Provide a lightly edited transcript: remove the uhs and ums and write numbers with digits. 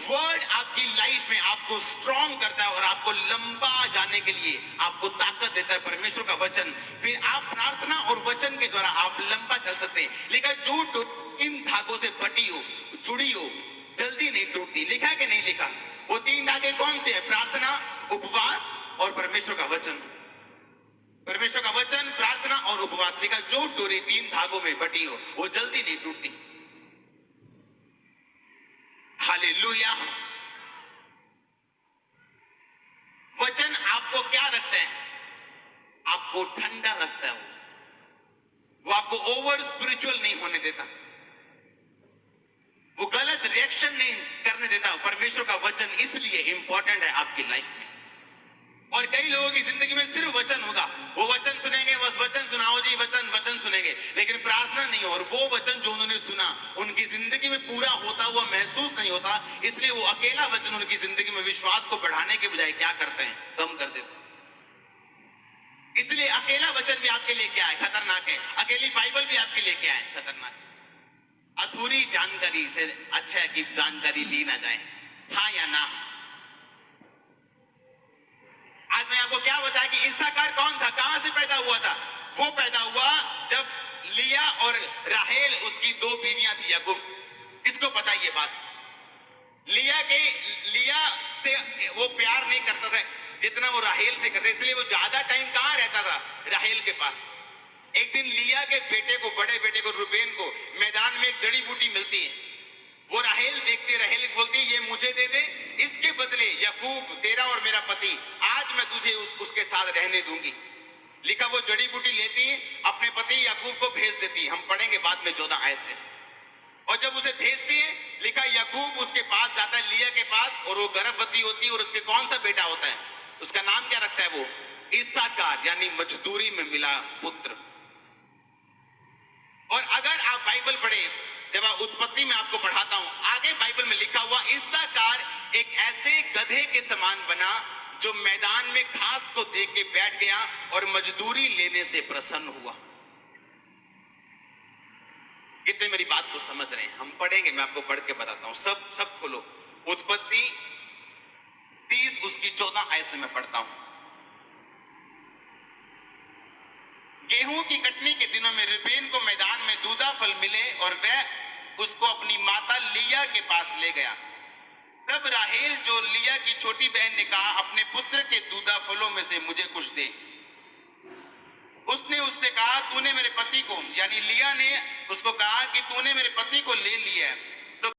Word आपकी life में आपको स्ट्रॉन्ग करता है और आपको लंबा जाने के लिए आपको ताकत देता है, परमेश्वर का वचन। फिर आप प्रार्थना और वचन के द्वारा आप लंबा चल सकते हैं। लिखा जो इन धागों से बटी हो, जुड़ी हो, जल्दी नहीं टूटती। लिखा है कि नहीं लिखा? वो 3 धागे कौन से हैं? प्रार्थना, उपवास और परमेश्वर का वचन। परमेश्वर का वचन, प्रार्थना और उपवास। लिखा जो डोरी 3 धागों में बटी हो वो जल्दी नहीं टूटती। हालेलुया। वचन आपको क्या रखता है? आपको ठंडा रखता है। वो आपको ओवर स्पिरिचुअल नहीं होने देता, वो गलत रिएक्शन नहीं करने देता। परमेश्वर का वचन इसलिए इंपॉर्टेंट है आपकी लाइफ में। और कई लोगों की जिंदगी में सिर्फ वचन होगा, वो वचन सुनेंगे, बस वचन सुनाओ जी, वचन वचन सुनेंगे, लेकिन प्रार्थना नहीं हो। और वो वचन जो उन्होंने सुना उनकी जिंदगी में पूरा होता हुआ महसूस नहीं होता, इसलिए वो अकेला वचन उनकी जिंदगी में विश्वास को बढ़ाने के बजाय क्या करते हैं? कम कर देते हैं। इसलिए अकेला वचन भी आपके लिए क्या है? खतरनाक है। अकेली बाइबल भी आपके लिए क्या है? खतरनाक है। अधूरी जानकारी से अच्छा है कि जानकारी ली ना जाए, हाँ या ना। आज मैं आपको क्या बताया कि इस्साकार कौन था, कहां से पैदा हुआ था? वो पैदा हुआ जब लिया और राहेल उसकी 2 बीवियां थी याकूब। किसको पता ये बात? लिया से वो प्यार नहीं करता था जितना वो राहेल से करता, इसलिए वो ज्यादा टाइम कहां रहता था? राहेल के पास। एक दिन लिया के बेटे को, बड़े बेटे को, रूबेन को मैदान में एक जड़ी बूटी मिलती है। वो राहेल देखती है, राहेल बोलती है ये मुझे दे दे, इसके बदले याकूब तेरा और मेरा पति, आज मैं तुझे उसके साथ रहने दूंगी। लिखा वो जड़ी बूटी लेती है, अपने पति याकूब को भेज देती है। हम पढ़ेंगे बाद में 14 आयत से। और जब उसे भेजती है, लिखा याकूब उसके पास जाता है, लिया के पास, और वो गर्भवती होती है। और उसके कौन सा बेटा होता है? उसका नाम क्या रखता है वो? इस्साकार, यानी मजदूरी में मिला पुत्र। और अगर आप बाइबल पढ़ें, जब आप उत्पत्ति में आपको पढ़ाता हूं, आगे बाइबल में लिखा हुआ इस्साकार एक ऐसे गधे के समान बना जो मैदान में घास को देख के बैठ गया और मजदूरी लेने से प्रसन्न हुआ। कितने मेरी बात को समझ रहे हैं? हम पढ़ेंगे, मैं आपको पढ़ के बताता हूं। सब खोलो, उत्पत्ति 30 उसकी 14 आयत से मैं पढ़ता हूं। गेहूं की कटनी के दिनों में रूबेन को मैदान में दूधा फल मिले और वह उसको अपनी माता लिया के पास ले गया। तब राहेल जो लिया की छोटी बहन ने कहा, अपने पुत्र के दूधा फलों में से मुझे कुछ दे। उसने उससे कहा, तूने मेरे पति को, यानी लिया ने उसको कहा कि तूने मेरे पति को ले लिया है,